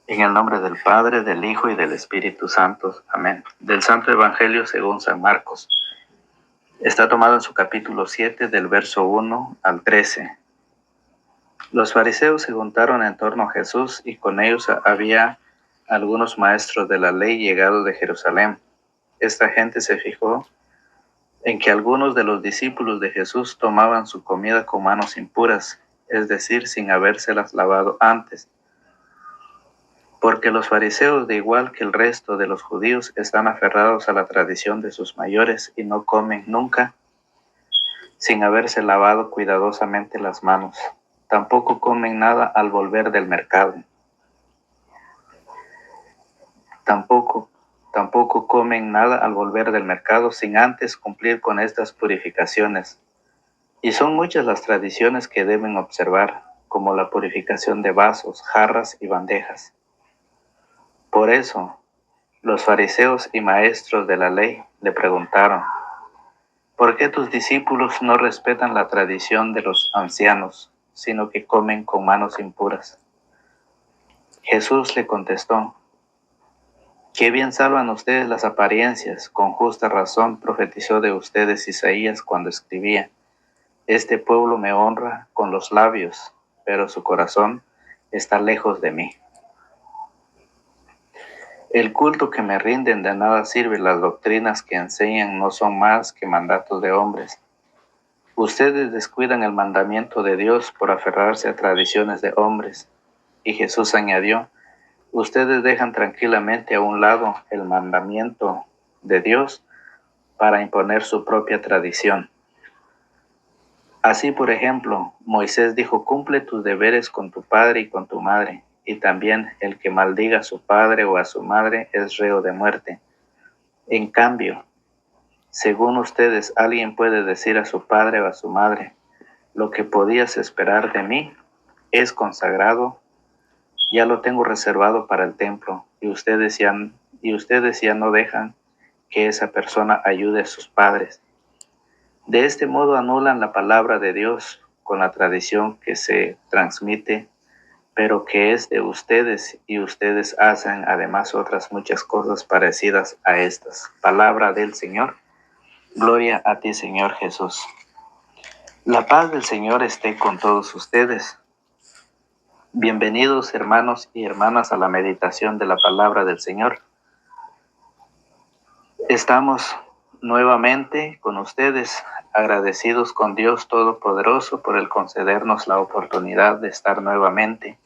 En el nombre del Padre, del Hijo y del Espíritu Santo. Amén. Del Santo Evangelio según San Marcos. Está tomado en su capítulo 7, del verso 1 al 13. Los fariseos se juntaron en torno a Jesús y con ellos había algunos maestros de la ley llegados de Jerusalén. Esta gente se fijó en que algunos de los discípulos de Jesús tomaban su comida con manos impuras, es decir, sin habérselas lavado antes. Porque los fariseos, de igual que el resto de los judíos, están aferrados a la tradición de sus mayores y no comen nunca sin haberse lavado cuidadosamente las manos. Tampoco comen nada al volver del mercado. Tampoco comen nada al volver del mercado sin antes cumplir con estas purificaciones. Y son muchas las tradiciones que deben observar, como la purificación de vasos, jarras y bandejas. Por eso, los fariseos y maestros de la ley le preguntaron: ¿por qué tus discípulos no respetan la tradición de los ancianos, sino que comen con manos impuras? Jesús le contestó: qué bien salvan ustedes las apariencias. Con justa razón profetizó de ustedes Isaías cuando escribía: este pueblo me honra con los labios, pero su corazón está lejos de mí. El culto que me rinden de nada sirve, las doctrinas que enseñan no son más que mandatos de hombres. Ustedes descuidan el mandamiento de Dios por aferrarse a tradiciones de hombres. Y Jesús añadió: ustedes dejan tranquilamente a un lado el mandamiento de Dios para imponer su propia tradición. Así, por ejemplo, Moisés dijo: cumple tus deberes con tu padre y con tu madre. Y también el que maldiga a su padre o a su madre es reo de muerte. En cambio, según ustedes, alguien puede decir a su padre o a su madre: lo que podías esperar de mí es consagrado, ya lo tengo reservado para el templo, y ustedes ya no dejan que esa persona ayude a sus padres. De este modo anulan la palabra de Dios con la tradición que se transmite, pero que es de ustedes, y ustedes hacen además otras muchas cosas parecidas a estas. Palabra del Señor. Gloria a ti, Señor Jesús. La paz del Señor esté con todos ustedes. Bienvenidos, hermanos y hermanas, a la meditación de la palabra del Señor. Estamos nuevamente con ustedes, agradecidos con Dios Todopoderoso por el concedernos la oportunidad de estar nuevamente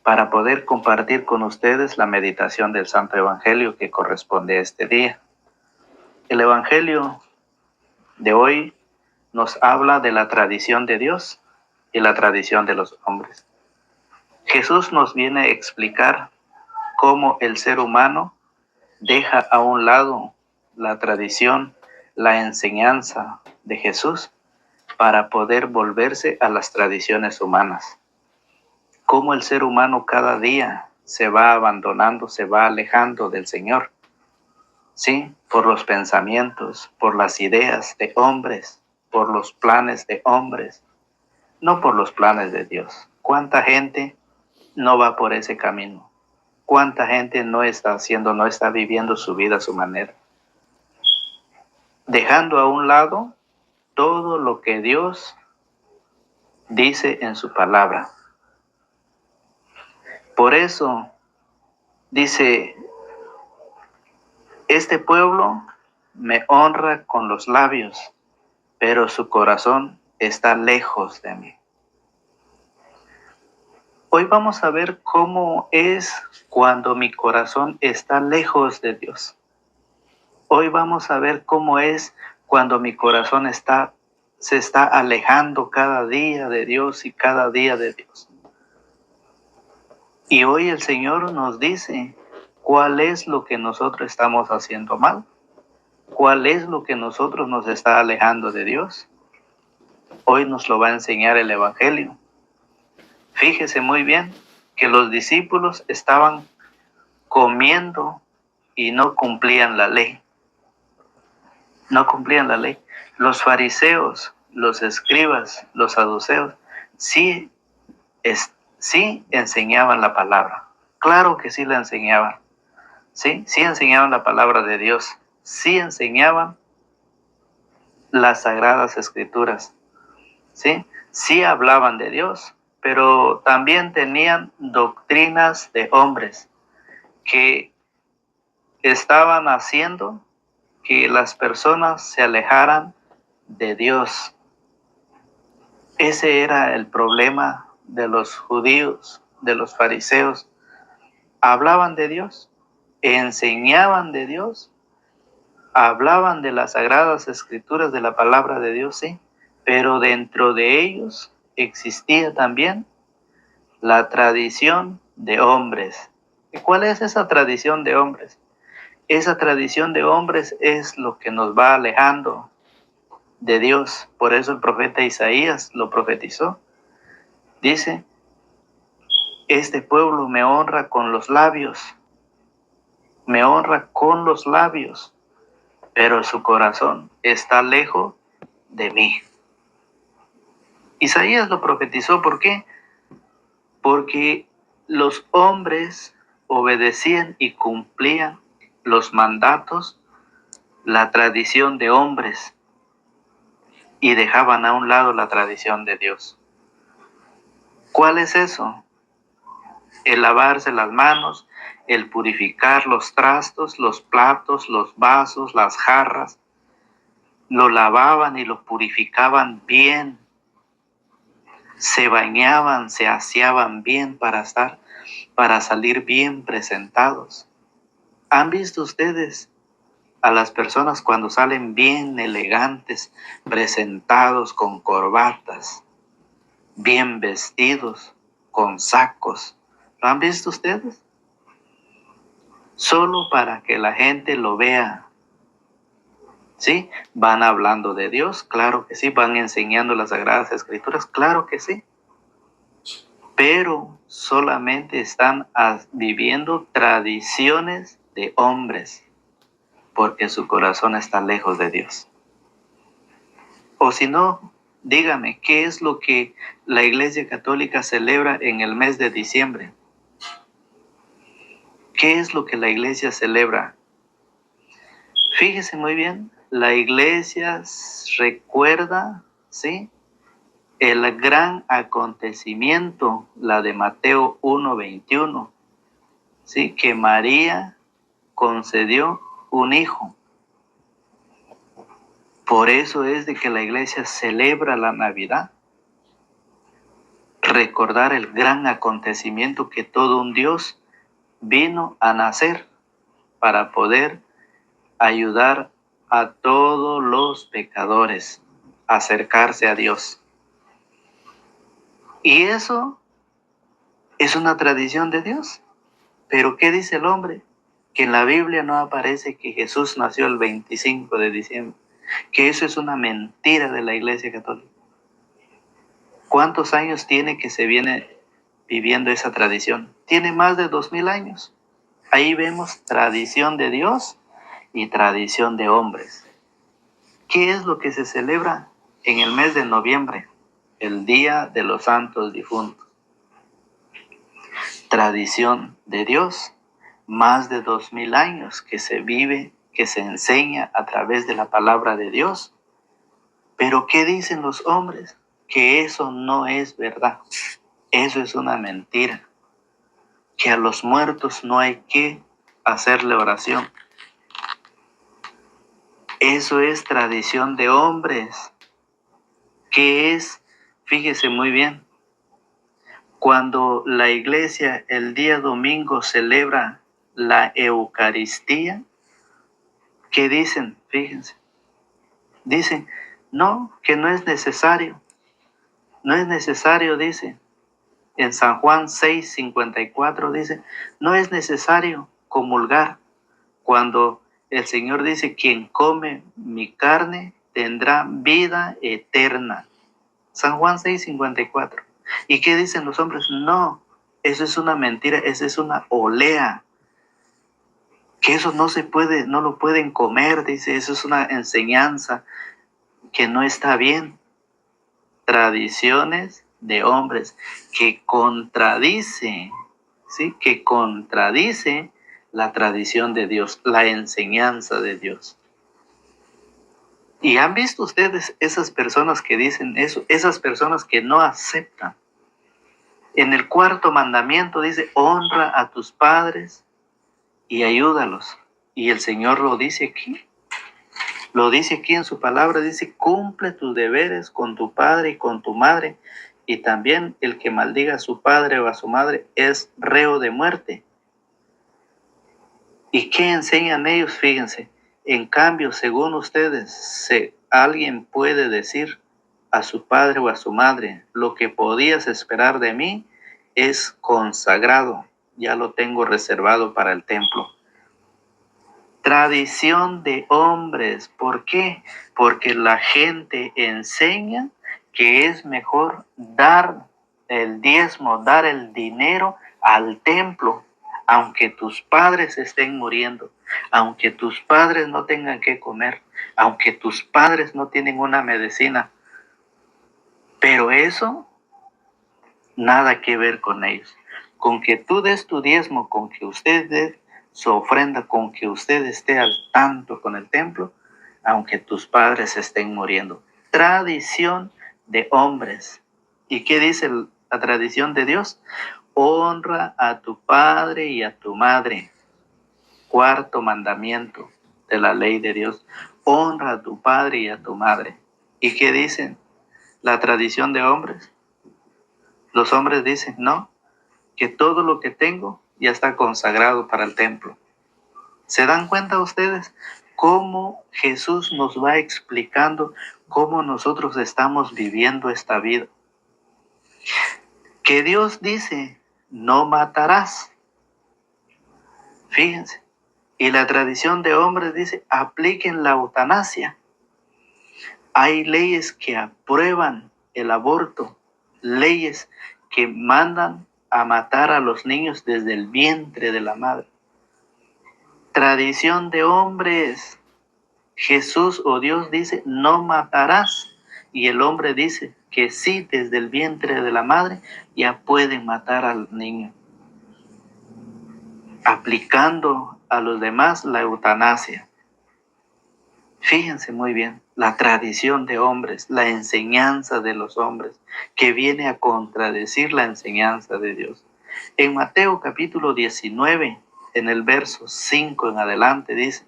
para poder compartir con ustedes la meditación del Santo Evangelio que corresponde a este día. El Evangelio de hoy nos habla de la tradición de Dios y la tradición de los hombres. Jesús nos viene a explicar cómo el ser humano deja a un lado la tradición, la enseñanza de Jesús para poder volverse a las tradiciones humanas. Cómo el ser humano cada día se va abandonando, se va alejando del Señor. Sí, por los pensamientos, por las ideas de hombres, por los planes de hombres, no por los planes de Dios. ¿Cuánta gente no va por ese camino? ¿Cuánta gente no está viviendo su vida a su manera? Dejando a un lado todo lo que Dios dice en su palabra. Por eso dice: este pueblo me honra con los labios, pero su corazón está lejos de mí. Hoy vamos a ver cómo es cuando mi corazón está lejos de Dios. Hoy vamos a ver cómo es cuando mi corazón se está alejando cada día de Dios y cada día de Dios. Y hoy el Señor nos dice cuál es lo que nosotros estamos haciendo mal, cuál es lo que nosotros nos está alejando de Dios. Hoy nos lo va a enseñar el Evangelio. Fíjese muy bien que los discípulos estaban comiendo y no cumplían la ley. No cumplían la ley. Los fariseos, los escribas, los saduceos, sí enseñaban la palabra. Claro que sí la enseñaban, ¿sí? Sí enseñaban la palabra de Dios, sí enseñaban las sagradas escrituras, ¿sí? Sí hablaban de Dios, pero también tenían doctrinas de hombres que estaban haciendo que las personas se alejaran de Dios. Ese era el problema de los judíos, de los fariseos. Hablaban de Dios, enseñaban de Dios, hablaban de las sagradas escrituras, de la palabra de Dios, sí, pero dentro de ellos existía también la tradición de hombres. ¿Y cuál es esa tradición de hombres? Esa tradición de hombres es lo que nos va alejando de Dios. Por eso el profeta Isaías lo profetizó. Dice, este pueblo me honra con los labios, me honra con los labios, pero su corazón está lejos de mí. Isaías lo profetizó, ¿por qué? Porque los hombres obedecían y cumplían los mandatos, la tradición de hombres, y dejaban a un lado la tradición de Dios. ¿Cuál es eso? El lavarse las manos, el purificar los trastos, los platos, los vasos, las jarras, lo lavaban y lo purificaban bien, se bañaban, se aseaban bien para salir bien presentados. ¿Han visto ustedes a las personas cuando salen bien elegantes, presentados con corbatas, bien vestidos, con sacos? ¿Lo han visto ustedes? Solo para que la gente lo vea. ¿Sí? ¿Van hablando de Dios? Claro que sí. ¿Van enseñando las Sagradas Escrituras? Claro que sí. Pero solamente están viviendo tradiciones de hombres, porque su corazón está lejos de Dios. O si no, dígame, ¿qué es lo que la Iglesia Católica celebra en el mes de diciembre? ¿Qué es lo que la Iglesia celebra? Fíjese muy bien, la Iglesia recuerda, ¿sí?, el gran acontecimiento, la de Mateo 1:21, ¿sí?, que María concedió un hijo. Por eso es de que la Iglesia celebra la Navidad. Recordar el gran acontecimiento que todo un Dios vino a nacer para poder ayudar a todos los pecadores a acercarse a Dios. Y eso es una tradición de Dios. Pero ¿qué dice el hombre? Que en la Biblia no aparece que Jesús nació el 25 de diciembre. Que eso es una mentira de la Iglesia Católica. ¿Cuántos años tiene que se viene viviendo esa tradición? Tiene más de 2000 años. Ahí vemos tradición de Dios y tradición de hombres. ¿Qué es lo que se celebra en el mes de noviembre? El Día de los Santos Difuntos. Tradición de Dios, más de 2000 años que se vive, que se enseña a través de la palabra de Dios. Pero ¿qué dicen los hombres? Que eso no es verdad. Eso es una mentira. Que a los muertos no hay que hacerle oración. Eso es tradición de hombres. ¿Qué es? Fíjese muy bien. Cuando la iglesia el día domingo celebra la Eucaristía, ¿qué dicen? Fíjense. Dicen, no, que no es necesario. No es necesario, dice. En San Juan 6:54 dice, no es necesario comulgar cuando el Señor dice, quien come mi carne tendrá vida eterna. San Juan 6:54. ¿Y qué dicen los hombres? No, eso es una mentira, eso es una olea. Que eso no se puede, no lo pueden comer, dice, eso es una enseñanza que no está bien. Tradiciones de hombres que contradice, ¿sí?, que contradice la tradición de Dios, la enseñanza de Dios. ¿Y han visto ustedes esas personas que dicen eso? Esas personas que no aceptan. En el 4º mandamiento dice, honra a tus padres y ayúdalos. Y el Señor lo dice aquí. Lo dice aquí en su palabra, dice, cumple tus deberes con tu padre y con tu madre. Y también el que maldiga a su padre o a su madre es reo de muerte. ¿Y qué enseñan ellos? Fíjense. En cambio, según ustedes, alguien puede decir a su padre o a su madre, lo que podías esperar de mí es consagrado, ya lo tengo reservado para el templo. Tradición de hombres. ¿Por qué? Porque la gente enseña que es mejor dar el diezmo, dar el dinero al templo, aunque tus padres estén muriendo, aunque tus padres no tengan que comer, aunque tus padres no tienen una medicina. Pero eso, nada que ver con ellos. Con que tú des tu diezmo, con que usted dé su ofrenda, con que usted esté al tanto con el templo, aunque tus padres estén muriendo. Tradición de hombres. ¿Y qué dice la tradición de Dios? Honra a tu padre y a tu madre. 4º mandamiento de la ley de Dios. Honra a tu padre y a tu madre. ¿Y qué dicen la tradición de hombres? Los hombres dicen, no, que todo lo que tengo ya está consagrado para el templo. ¿Se dan cuenta ustedes cómo Jesús nos va explicando cómo nosotros estamos viviendo esta vida? Que Dios dice, no matarás. Fíjense. Y la tradición de hombres dice, apliquen la eutanasia. Hay leyes que aprueban el aborto, leyes que mandan a matar a los niños desde el vientre de la madre. Tradición de hombres. Jesús o Dios dice, no matarás. Y el hombre dice que sí, desde el vientre de la madre ya pueden matar al niño. Aplicando a los demás la eutanasia. Fíjense muy bien, la tradición de hombres, la enseñanza de los hombres, que viene a contradecir la enseñanza de Dios. En Mateo capítulo 19, en el verso 5 en adelante, dice,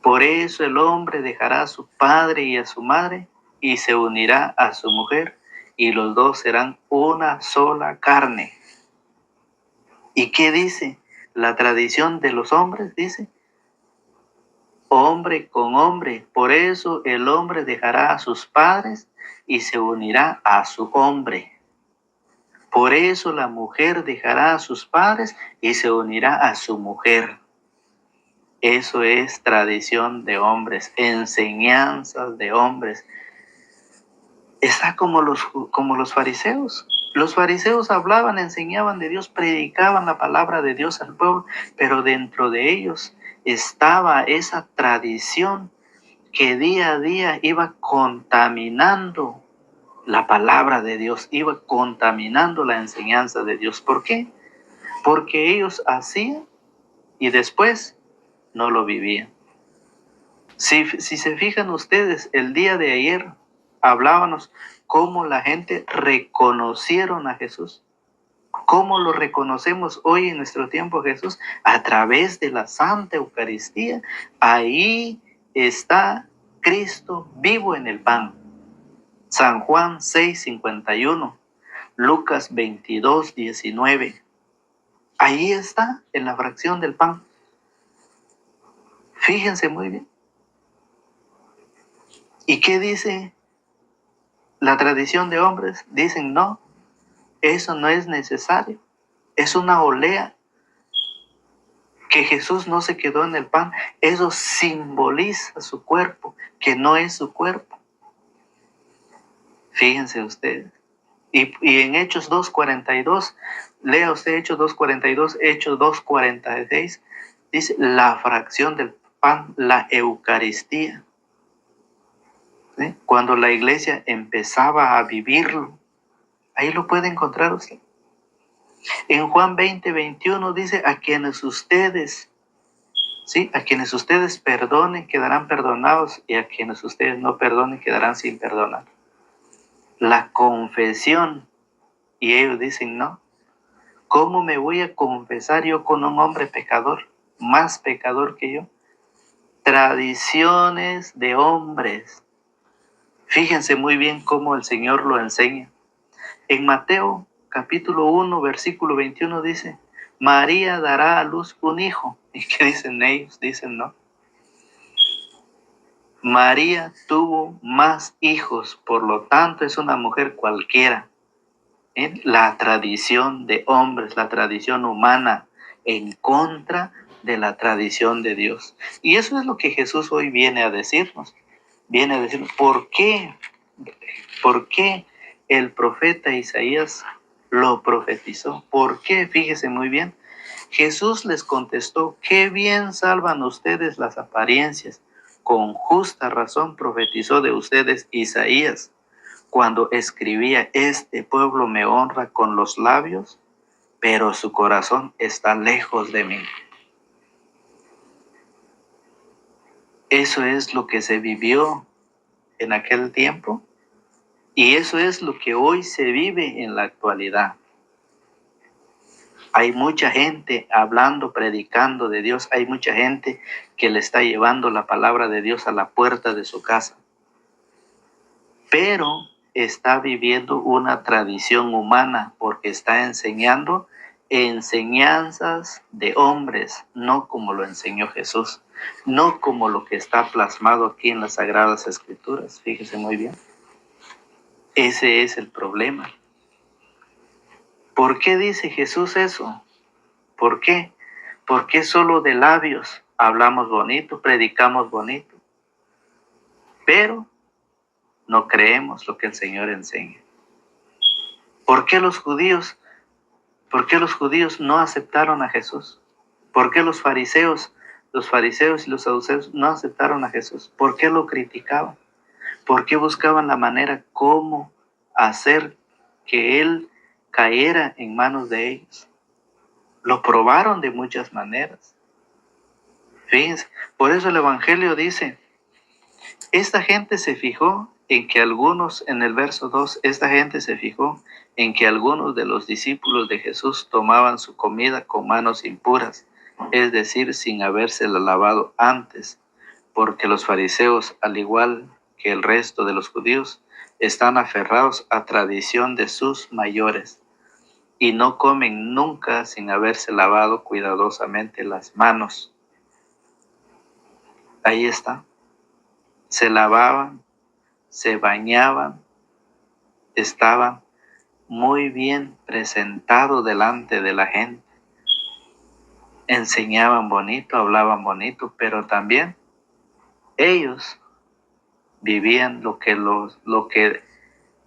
por eso el hombre dejará a su padre y a su madre y se unirá a su mujer y los dos serán una sola carne. ¿Y qué dice? La tradición de los hombres dice, hombre con hombre, por eso el hombre dejará a sus padres y se unirá a su hombre. Por eso la mujer dejará a sus padres y se unirá a su mujer. Eso es tradición de hombres, enseñanzas de hombres. Está como los fariseos. Los fariseos hablaban, enseñaban de Dios, predicaban la palabra de Dios al pueblo, pero dentro de ellos estaba esa tradición que día a día iba contaminando la palabra de Dios, iba contaminando la enseñanza de Dios. ¿Por qué? Porque ellos hacían y después no lo vivían. Si se fijan ustedes, el día de ayer hablábamos cómo la gente reconocieron a Jesús. ¿Cómo lo reconocemos hoy en nuestro tiempo Jesús? A través de la Santa Eucaristía. Ahí está Cristo vivo en el pan. San Juan 6:51, Lucas 22:19. Ahí está en la fracción del pan. Fíjense muy bien. ¿Y qué dice la tradición de hombres? Dicen, no, eso no es necesario. Es una olea que Jesús no se quedó en el pan. Eso simboliza su cuerpo, que no es su cuerpo. Fíjense ustedes. Y en Hechos 2:42, lea usted Hechos 2:42, Hechos 2:46, dice la fracción del pan, la Eucaristía. ¿Sí? Cuando la iglesia empezaba a vivirlo, ahí lo puede encontrar usted. En Juan 20:21 dice, a quienes ustedes perdonen quedarán perdonados, y a quienes ustedes no perdonen quedarán sin perdonar. La confesión, y ellos dicen no. ¿Cómo me voy a confesar yo con un hombre pecador, más pecador que yo? Tradiciones de hombres. Fíjense muy bien cómo el Señor lo enseña. En Mateo capítulo 1, versículo 21 dice, María dará a luz un hijo. ¿Y qué dicen ellos? Dicen no. María tuvo más hijos, por lo tanto es una mujer cualquiera. La tradición de hombres, la tradición humana, en contra de la tradición de Dios. Y eso es lo que Jesús hoy viene a decirnos. Viene a decirnos, ¿por qué? ¿Por qué el profeta Isaías lo profetizó? ¿Por qué? Fíjese muy bien. Jesús les contestó, qué bien salvan ustedes las apariencias. Con justa razón profetizó de ustedes Isaías cuando escribía, este pueblo me honra con los labios, pero su corazón está lejos de mí. Eso es lo que se vivió en aquel tiempo y eso es lo que hoy se vive en la actualidad. Hay mucha gente hablando, predicando de Dios, hay mucha gente que le está llevando la palabra de Dios a la puerta de su casa, pero está viviendo una tradición humana porque está enseñando enseñanzas de hombres, no como lo enseñó Jesús, no como lo que está plasmado aquí en las Sagradas Escrituras. Fíjese muy bien. Ese es el problema. ¿Por qué dice Jesús eso? ¿Por qué? Porque solo de labios hablamos bonito, predicamos bonito, pero no creemos lo que el Señor enseña. ¿Por qué los judíos no aceptaron a Jesús? ¿Por qué los fariseos y los saduceos no aceptaron a Jesús? ¿Por qué lo criticaban? ¿Por qué buscaban la manera cómo hacer que Él cayera en manos de ellos? Lo probaron de muchas maneras. Fíjense, por eso el Evangelio dice, esta gente se fijó en que algunos, en el verso 2, esta gente se fijó en que algunos de los discípulos de Jesús tomaban su comida con manos impuras, es decir, sin habérsela lavado antes, porque los fariseos, al igual que el resto de los judíos, están aferrados a tradición de sus mayores y no comen nunca sin haberse lavado cuidadosamente las manos. Ahí está. Se lavaban, se bañaban, estaban muy bien presentados delante de la gente. Enseñaban bonito, hablaban bonito, pero también ellos vivían lo que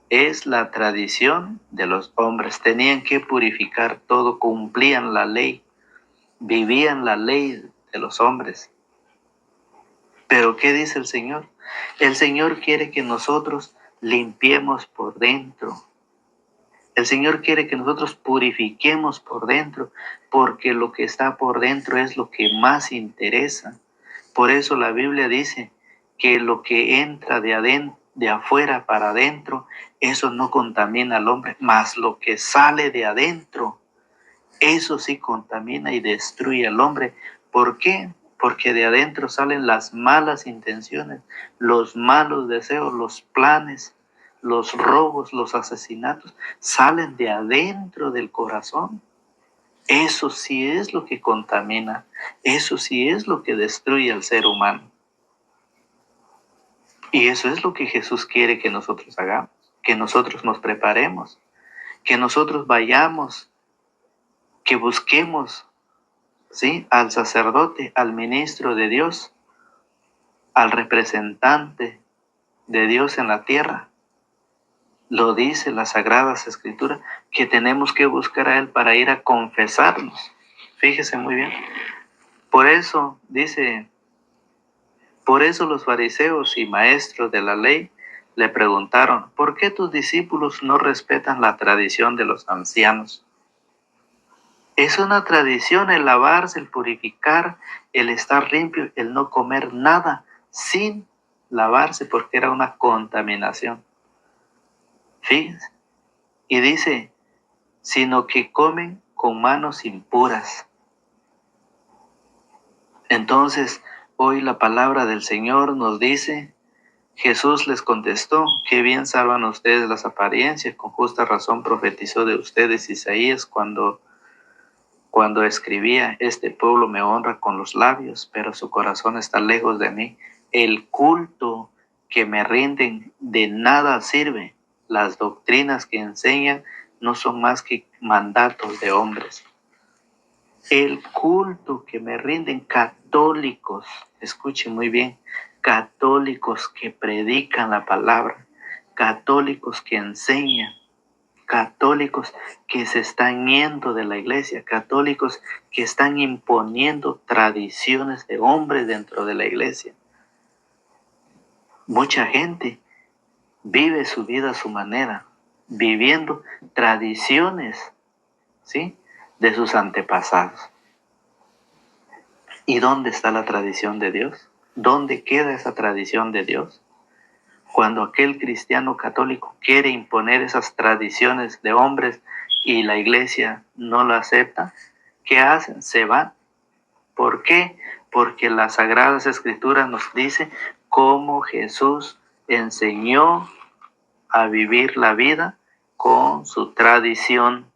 es la tradición de los hombres. Tenían que purificar todo, cumplían la ley, vivían la ley de los hombres. Pero ¿qué dice el Señor? El Señor quiere que nosotros limpiemos por dentro. El Señor quiere que nosotros purifiquemos por dentro, porque lo que está por dentro es lo que más interesa. Por eso la Biblia dice que lo que entra de afuera para adentro, eso no contamina al hombre, mas lo que sale de adentro, eso sí contamina y destruye al hombre. ¿Por qué? Porque de adentro salen las malas intenciones, los malos deseos, los planes, los robos, los asesinatos, salen de adentro del corazón. Eso sí es lo que contamina, eso sí es lo que destruye al ser humano. Y eso es lo que Jesús quiere que nosotros hagamos, que nosotros nos preparemos, que nosotros vayamos, que busquemos, ¿sí?, al sacerdote, al ministro de Dios, al representante de Dios en la tierra. Lo dice las Sagradas Escrituras, que tenemos que buscar a Él para ir a confesarnos. Fíjese muy bien. Por eso los fariseos y maestros de la ley le preguntaron, ¿por qué tus discípulos no respetan la tradición de los ancianos? Es una tradición el lavarse, el purificar, el estar limpio, el no comer nada sin lavarse porque era una contaminación. Fíjense. Y dice, sino que comen con manos impuras. Entonces, hoy la palabra del Señor nos dice, Jesús les contestó, qué bien salvan ustedes las apariencias, con justa razón profetizó de ustedes Isaías cuando escribía, este pueblo me honra con los labios, pero su corazón está lejos de mí. El culto que me rinden de nada sirve. Las doctrinas que enseñan no son más que mandatos de hombres. El culto que me rinden católicos, escuchen muy bien, católicos que predican la palabra, católicos que enseñan, católicos que se están yendo de la iglesia, católicos que están imponiendo tradiciones de hombres dentro de la iglesia. Mucha gente vive su vida a su manera, viviendo tradiciones, ¿sí?, de sus antepasados. ¿Y dónde está la tradición de Dios? ¿Dónde queda esa tradición de Dios? Cuando aquel cristiano católico quiere imponer esas tradiciones de hombres y la iglesia no lo acepta, ¿qué hacen? Se van. ¿Por qué? Porque las Sagradas Escrituras nos dicen cómo Jesús enseñó a vivir la vida con su tradición,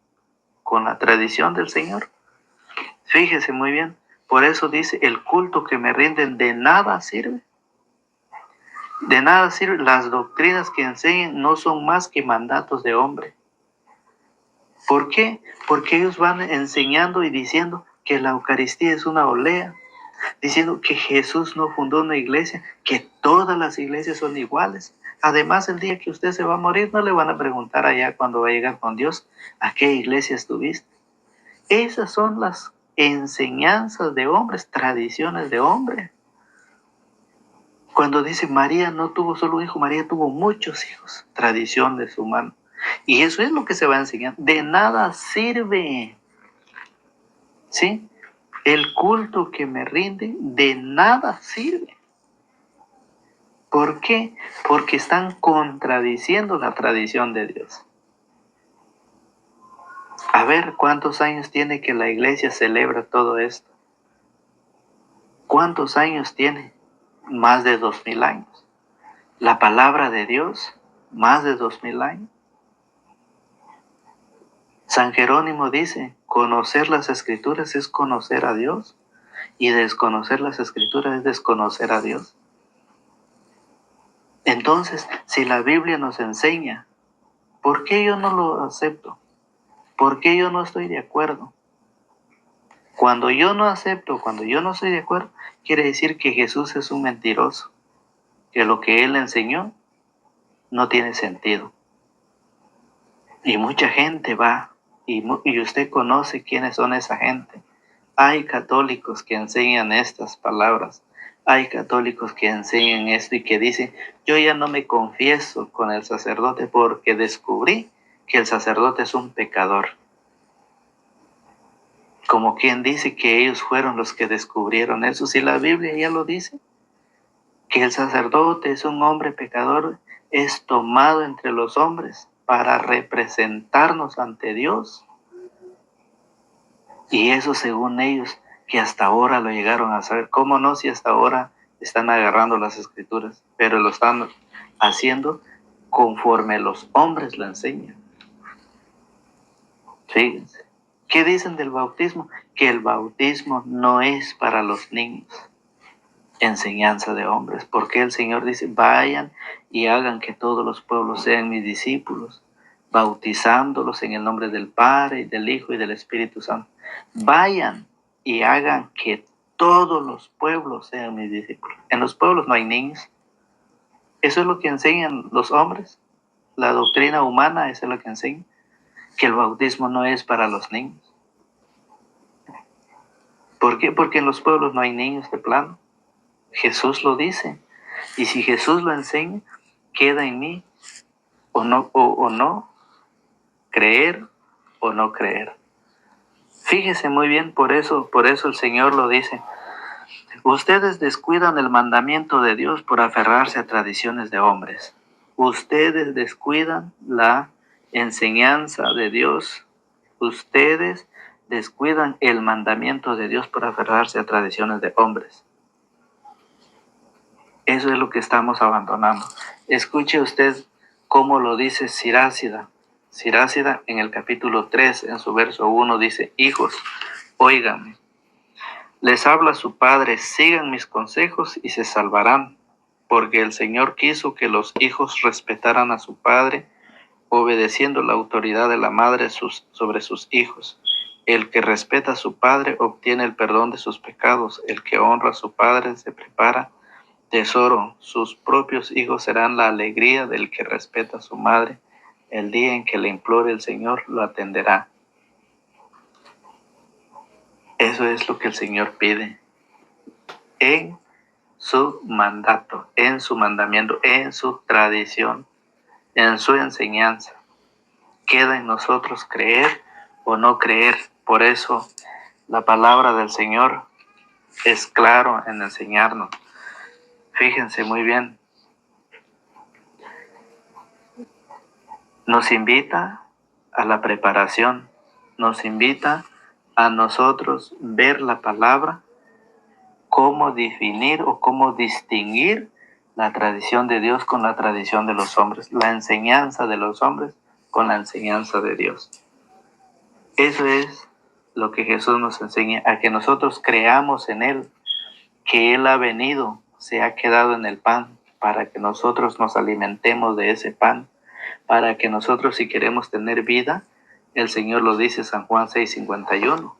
con la tradición del Señor. Fíjese muy bien, por eso dice, el culto que me rinden de nada sirve. De nada sirve, las doctrinas que enseñan no son más que mandatos de hombre. ¿Por qué? Porque ellos van enseñando y diciendo que la Eucaristía es una olea, diciendo que Jesús no fundó una iglesia, que todas las iglesias son iguales. Además, el día que usted se va a morir, no le van a preguntar allá cuando va a llegar con Dios, ¿a qué iglesia estuviste? Esas son las enseñanzas de hombres, tradiciones de hombres. Cuando dice María no tuvo solo un hijo, María tuvo muchos hijos, tradiciones humanas. Y eso es lo que se va a enseñar. De nada sirve, ¿sí? El culto que me rinde de nada sirve. ¿Por qué? Porque están contradiciendo la tradición de Dios. A ver, ¿cuántos años tiene que la iglesia celebra todo esto? ¿Cuántos años tiene? Más de 2000 años. La palabra de Dios, más de 2000 años. San Jerónimo dice, conocer las Escrituras es conocer a Dios y desconocer las Escrituras es desconocer a Dios. Entonces, si la Biblia nos enseña, ¿por qué yo no lo acepto? ¿Por qué yo no estoy de acuerdo? Cuando yo no acepto, cuando yo no estoy de acuerdo, quiere decir que Jesús es un mentiroso, que lo que Él enseñó no tiene sentido. Y mucha gente va, y usted conoce quiénes son esa gente. Hay católicos que enseñan estas palabras. Hay católicos que enseñan esto y que dicen, yo ya no me confieso con el sacerdote porque descubrí que el sacerdote es un pecador. Como quien dice que ellos fueron los que descubrieron eso. Si la Biblia ya lo dice, que el sacerdote es un hombre pecador, es tomado entre los hombres para representarnos ante Dios. Y eso según ellos, que hasta ahora lo llegaron a saber. ¿Cómo no? Si hasta ahora están agarrando las Escrituras, pero lo están haciendo conforme los hombres lo enseñan. Fíjense. ¿Qué dicen del bautismo? Que el bautismo no es para los niños. Enseñanza de hombres. Porque el Señor dice, vayan y hagan que todos los pueblos sean mis discípulos, bautizándolos en el nombre del Padre, y del Hijo y del Espíritu Santo. Vayan y hagan que todos los pueblos sean mis discípulos. En los pueblos no hay niños. Eso es lo que enseñan los hombres. La doctrina humana, eso es lo que enseña. Que el bautismo no es para los niños. ¿Por qué? Porque en los pueblos no hay niños de plano. Jesús lo dice. Y si Jesús lo enseña, queda en mí o no creer o no creer. Fíjese muy bien, por eso el Señor lo dice. Ustedes descuidan el mandamiento de Dios por aferrarse a tradiciones de hombres. Ustedes descuidan la enseñanza de Dios. Ustedes descuidan el mandamiento de Dios por aferrarse a tradiciones de hombres. Eso es lo que estamos abandonando. Escuche usted cómo lo dice Sirácida. Sirácida en el capítulo 3, en su verso 1, dice: hijos, óiganme. Les habla su padre: sigan mis consejos y se salvarán, porque el Señor quiso que los hijos respetaran a su padre, obedeciendo la autoridad de la madre sobre sus hijos. El que respeta a su padre obtiene el perdón de sus pecados. El que honra a su padre se prepara tesoro. Sus propios hijos serán la alegría del que respeta a su madre. El día en que le implore el Señor lo atenderá. Eso es lo que el Señor pide en su mandato, en su mandamiento, en su tradición, en su enseñanza. Queda en nosotros creer o no creer. Por eso la palabra del Señor es claro en enseñarnos. Fíjense muy bien. Nos invita a la preparación, nos invita a nosotros ver la palabra, cómo definir o cómo distinguir la tradición de Dios con la tradición de los hombres, la enseñanza de los hombres con la enseñanza de Dios. Eso es lo que Jesús nos enseña, a que nosotros creamos en Él, que Él ha venido, se ha quedado en el pan, para que nosotros nos alimentemos de ese pan, para que nosotros, si queremos tener vida, el Señor lo dice, San Juan 6:51,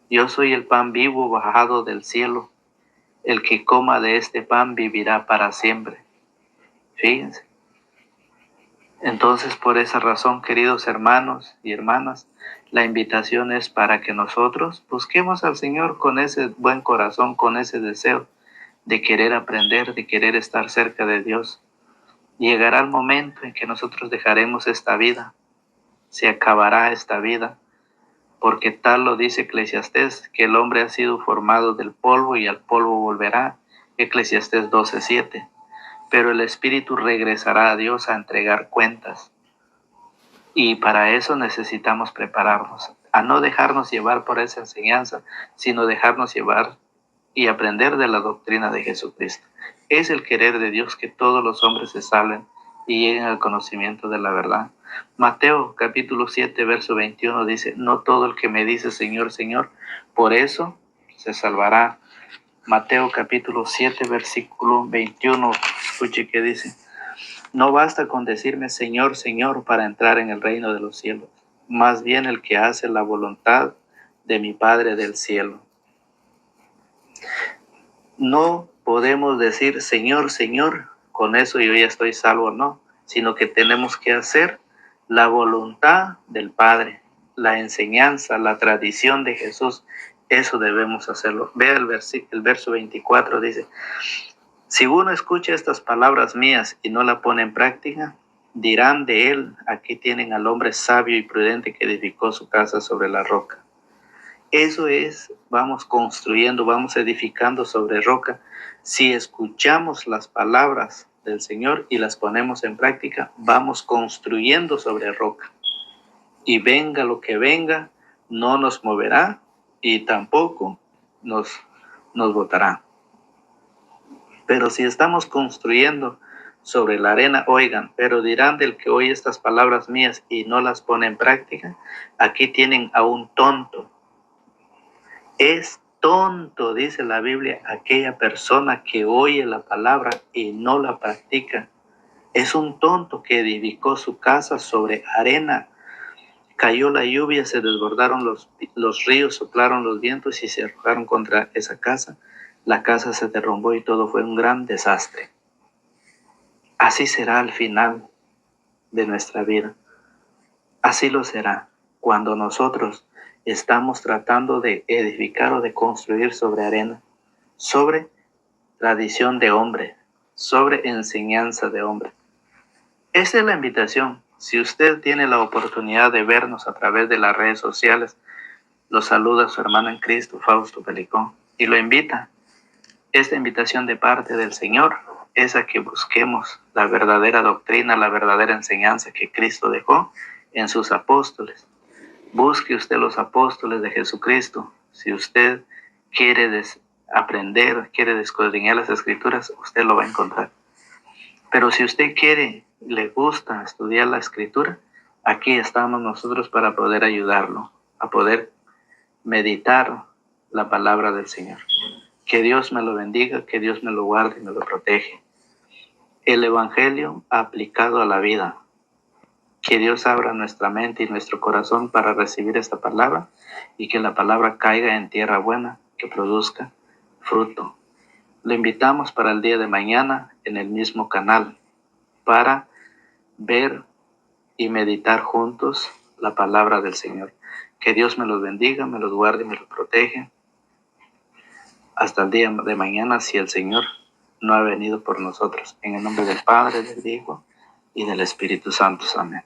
yo soy el pan vivo bajado del cielo, el que coma de este pan vivirá para siempre. Fíjense. Entonces, por esa razón, queridos hermanos y hermanas, la invitación es para que nosotros busquemos al Señor con ese buen corazón, con ese deseo de querer aprender, de querer estar cerca de Dios. Llegará el momento en que nosotros dejaremos esta vida, se acabará esta vida, porque tal lo dice Eclesiastés, que el hombre ha sido formado del polvo y al polvo volverá, Eclesiastés 12:7. Pero el espíritu regresará a Dios a entregar cuentas. Y para eso necesitamos prepararnos, a no dejarnos llevar por esa enseñanza, sino dejarnos llevar y aprender de la doctrina de Jesucristo. Es el querer de Dios que todos los hombres se salven y lleguen al conocimiento de la verdad. Mateo capítulo 7, verso 21 dice: no todo el que me dice Señor, Señor, por eso se salvará. Mateo capítulo 7, versículo 21, escuche qué dice: no basta con decirme Señor, Señor para entrar en el reino de los cielos, más bien el que hace la voluntad de mi Padre del cielo. No podemos decir Señor, Señor, con eso yo ya estoy salvo, no, sino que tenemos que hacer la voluntad del Padre, la enseñanza, la tradición de Jesús. Eso debemos hacerlo. Vea el verso 24, dice: si uno escucha estas palabras mías y no la pone en práctica, dirán de él: aquí tienen al hombre sabio y prudente que edificó su casa sobre la roca. Eso es, vamos construyendo, vamos edificando sobre roca. Si escuchamos las palabras del Señor y las ponemos en práctica, vamos construyendo sobre roca. Y venga lo que venga, no nos moverá y tampoco nos botará. Pero si estamos construyendo sobre la arena, oigan, pero dirán del que oye estas palabras mías y no las pone en práctica, aquí tienen a un tonto. Es tonto, dice la Biblia, aquella persona que oye la palabra y no la practica. Es un tonto que edificó su casa sobre arena. Cayó la lluvia, se desbordaron los ríos, soplaron los vientos y se arrojaron contra esa casa. La casa se derrumbó y todo fue un gran desastre. Así será al final de nuestra vida. Así lo será cuando nosotros estamos tratando de edificar o de construir sobre arena, sobre tradición de hombre, sobre enseñanza de hombre. Esa es la invitación. Si usted tiene la oportunidad de vernos a través de las redes sociales, Lo saluda su hermano en Cristo, Fausto Pelicón, y lo invita. Esta invitación de parte del Señor es a que busquemos la verdadera doctrina, la verdadera enseñanza que Cristo dejó en sus apóstoles. Busque usted los apóstoles de Jesucristo. Si usted quiere aprender, quiere escudriñar las Escrituras, usted lo va a encontrar. Pero si usted quiere, le gusta estudiar la Escritura, aquí estamos nosotros para poder ayudarlo, a poder meditar la palabra del Señor. Que Dios me lo bendiga, que Dios me lo guarde y me lo protege. El Evangelio aplicado a la vida. Que Dios abra nuestra mente y nuestro corazón para recibir esta palabra y que la palabra caiga en tierra buena, que produzca fruto. Lo invitamos para el día de mañana en el mismo canal para ver y meditar juntos la palabra del Señor. Que Dios me los bendiga, me los guarde y me los protege. Hasta el día de mañana, si el Señor no ha venido por nosotros. En el nombre del Padre, del Hijo y del Espíritu Santo. Amén.